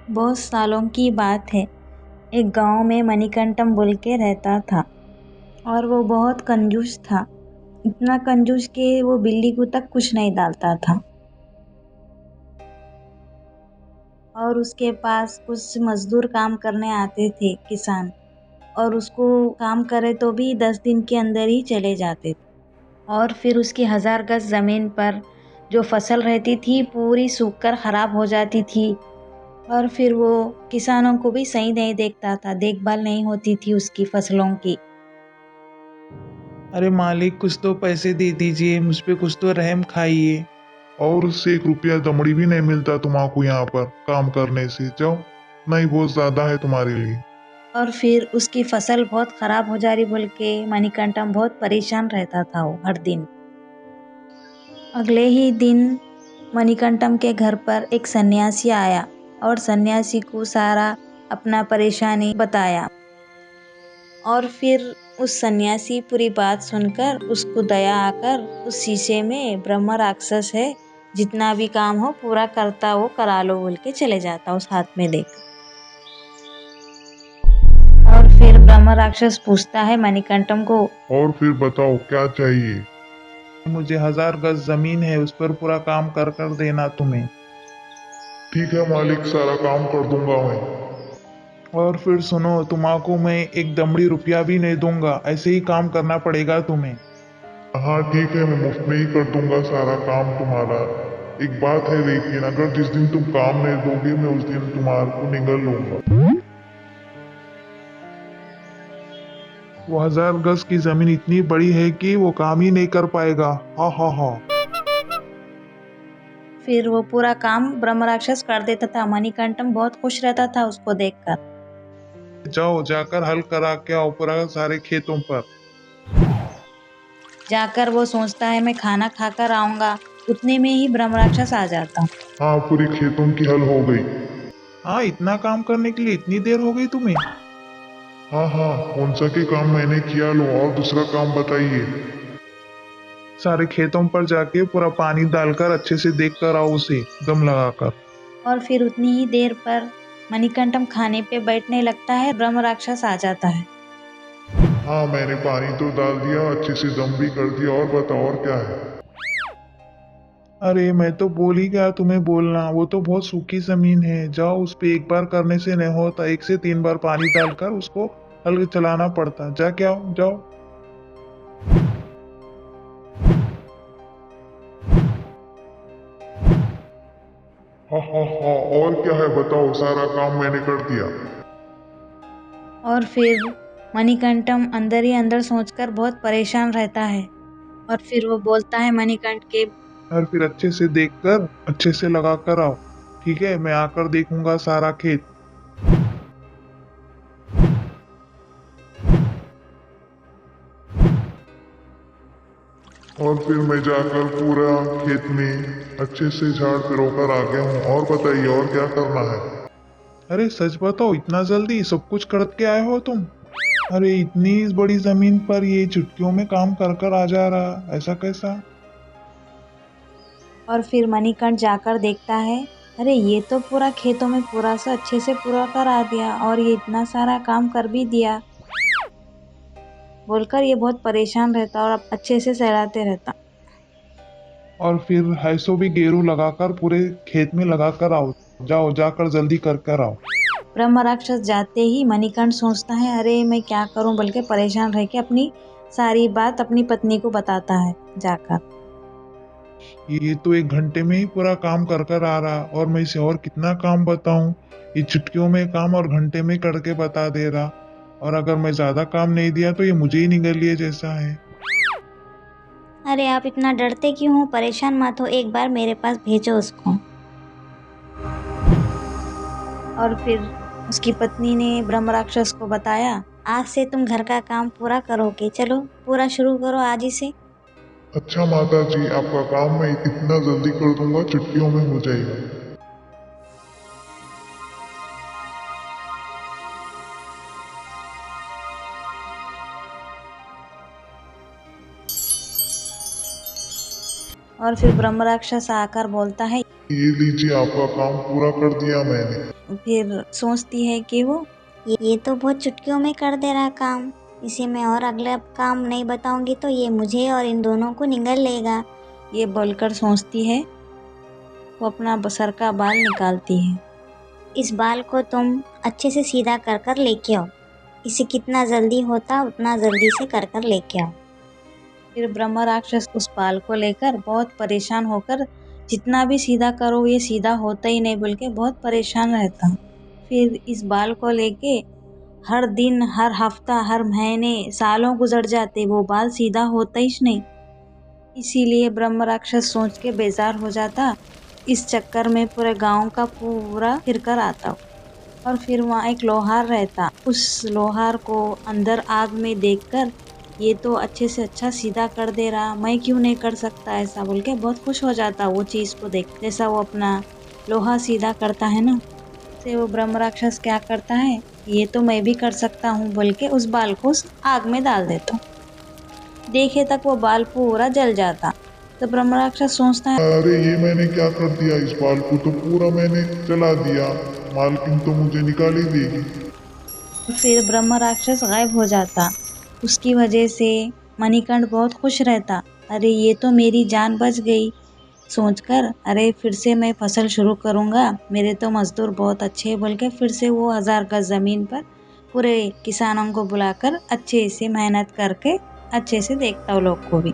बहुत सालों की बात है। एक गांव में मणिकंठम बोल के रहता था और वो बहुत कंजूस था। इतना कंजूस कि वो बिल्ली को तक कुछ नहीं डालता था। और उसके पास कुछ मजदूर काम करने आते थे, किसान, और उसको काम करे तो भी 10 दिन के अंदर ही चले जाते थे। और फिर उसकी 1000 गज जमीन पर जो फसल रहती थी पूरी सूख कर खराब हो जाती थी। और फिर वो किसानों को भी सही नहीं देखता था, देखभाल नहीं होती थी उसकी फसलों की। अरे मालिक, कुछ तो पैसे दे दीजिए, मुझ पे कुछ तो रहम खाइए। और उससे 1 रुपया दमड़ी भी नहीं मिलता तुम्हारा यहाँ पर काम करने से। जाओ, नहीं बहुत ज्यादा है तुम्हारे लिए। और फिर उसकी फसल बहुत खराब हो जा रही बोल के मणिकंठम बहुत परेशान रहता था वो हर दिन। अगले ही दिन मणिकंठम के घर पर एक सन्यासी आया और सन्यासी को सारा अपना परेशानी बताया। और फिर उस सन्यासी पूरी बात सुनकर उसको दया आकर उस शीशे में ब्रह्म राक्षस है, जितना भी काम हो पूरा करता वो करा लो बोल के चले जाता उस हाथ में देकर। और फिर ब्रह्म राक्षस पूछता है मणिकंठम को। और फिर बताओ क्या चाहिए। मुझे 1000 गज जमीन है, उस पर पूरा काम कर कर देना तुम्हें। ठीक है मालिक, सारा काम कर दूंगा मैं। और फिर सुनो, तुम्हाको मैं एक दमड़ी रुपया भी नहीं दूंगा, ऐसे ही काम करना पड़ेगा तुम्हें। हाँ ठीक है, मैं मुफ्त में ही कर दूंगा सारा काम तुम्हारा। एक बात है लेकिन, अगर जिस दिन तुम काम नहीं दोगे मैं उस दिन तुम्हारे को निगल लूंगा। वो 1000 गज की जमीन इतनी बड़ी है कि वो काम ही नहीं कर पाएगा। हा हा हा। फिर वो पूरा काम ब्रह्म राक्षस कर देता था। मणिकंठम बहुत खुश रहता था उसको देखकर। जाओ, जाकर हल करा के आओ पूरा सारे खेतों पर। जाकर वो सोचता है मैं खाना खाकर आऊंगा, उतने में ही ब्रह्म राक्षस आ जाता। हाँ, पूरी खेतों की हल हो गई। हाँ, इतना काम करने के लिए इतनी देर हो गई तुम्हें? हाँ हाँ, कौन सा के काम मैंने किया, लो और दूसरा काम बताइए। सारे खेतों पर जाके पूरा पानी डालकर अच्छे से देख कर आओ उसे दम लगाकर। और फिर उतनी ही देर पर मणिकंठम खाने पे बैठने लगता है, ब्रह्म राक्षस आ जाता है। हाँ, मैंने पानी तो डाल दिया, अच्छे से दम भी कर दिया, और बताओ और क्या है। अरे मैं तो बोल ही गया तुम्हें बोलना, वो तो बहुत सूखी जमीन है। जाओ, उस पे एक बार करने से नहीं होता, 1 से 3 बार पानी डालकर उसको हल चलाना पड़ता। जाके आओ, जाओ। हाँ हाँ हाँ, और क्या है बताओ, सारा काम मैंने कर दिया। और फिर मणिकंठम अंदर ही अंदर सोचकर बहुत परेशान रहता है। और फिर वो बोलता है मणिकंठ के। और फिर अच्छे से देखकर अच्छे से लगा कर आओ। ठीक है, मैं आकर देखूंगा सारा खेत। और फिर मैं जाकर पूरा खेत में अच्छे से झाड़ पिरोकर आ गया हूँ। और बताइए और क्या करना है। अरे सच बताओ, इतना जल्दी सब कुछ करके आए हो तुम? अरे इतनी बड़ी जमीन पर ये चुटकियों में काम कर कर आ जा रहा, ऐसा कैसा? और फिर मणिकंठ जाकर देखता है, अरे ये तो पूरा खेतों में पूरा सा अच्छे से पूरा करा दिया और ये इतना सारा काम कर भी दिया बोलकर ये बहुत परेशान रहता और अब अच्छे से सहलाते रहता। और फिर हैसो भी गेरू लगाकर पूरे खेत में लगा कर आओ। जाओ, जाकर जल्दी कर कर आओ। ब्रह्म राक्षस जाते ही मणिकंठ सोचता है, अरे मैं क्या करूं बोल के परेशान रह के अपनी सारी बात अपनी पत्नी को बताता है जाकर। ये तो 1 घंटे में ही पूरा काम कर कर आ रहा, और मैं इसे और कितना काम बताऊं? ये चुटकियों में काम और घंटे में करके बता दे रहा। और अगर मैं ज्यादा काम नहीं दिया तो ये मुझे ही निगल लिए जैसा है। अरे आप इतना डरते क्यों हो? परेशान मत हो, एक बार मेरे पास भेजो उसको। और फिर उसकी पत्नी ने ब्रह्म राक्षस को बताया। आज से तुम घर का काम पूरा करोगे, चलो पूरा शुरू करो आज ही से। अच्छा माता जी, आपका काम मैं इतना जल्दी कर दूंगा, चुटकियों में हो जाएगा। और फिर ब्रह्म राक्षस आकर बोलता है, ये लीजिए आपका काम पूरा कर दिया मैंने। फिर सोचती है कि वो ये तो बहुत चुटकियों में कर दे रहा काम। इसे मैं और अगले काम नहीं बताऊंगी तो ये मुझे और इन दोनों को निगल लेगा। ये बोलकर सोचती है, वो अपना सर का बाल निकालती है। इस बाल को तुम अच्छे से सीधा कर कर लेके आओ। इसे कितना जल्दी होता उतना जल्दी से कर कर लेके आओ। फिर ब्रह्म राक्षस उस बाल को लेकर बहुत परेशान होकर, जितना भी सीधा करो ये सीधा होता ही नहीं बोल के बहुत परेशान रहता। फिर इस बाल को लेके हर दिन, हर हफ्ता, हर महीने, सालों गुजर जाते, वो बाल सीधा होता ही नहीं। इसीलिए ब्रह्म राक्षस सोच के बेजार हो जाता। इस चक्कर में पूरे गांव का पूरा फिर कर आता और फिर वहाँ एक लोहार रहता। उस लोहार को अंदर आग में देखकर, ये तो अच्छे से अच्छा सीधा कर दे रहा, मैं क्यों नहीं कर सकता ऐसा बोल के बहुत खुश हो जाता वो चीज़ को देख। जैसा वो अपना लोहा सीधा करता है ना, से वो ब्रह्म राक्षस क्या करता है, ये तो मैं भी कर सकता हूँ बोल के उस बाल को उस आग में डाल देता। देखे तक वो बाल पूरा जल जाता। तो ब्रह्म राक्षस सोचता है, अरे ये मैंने क्या कर दिया, इस बाल को तो पूरा मैंने जला दिया, मालकिन तो मुझे निकाल ही देगी। फिर ब्रह्म राक्षस गायब हो जाता। उसकी वजह से मणिकंठ बहुत खुश रहता। अरे ये तो मेरी जान बच गई सोचकर, अरे फिर से मैं फसल शुरू करूँगा, मेरे तो मजदूर बहुत अच्छे बोल के फिर से वो 1000 गज ज़मीन पर पूरे किसानों को बुलाकर अच्छे से मेहनत करके अच्छे से देखता वो लोग को भी।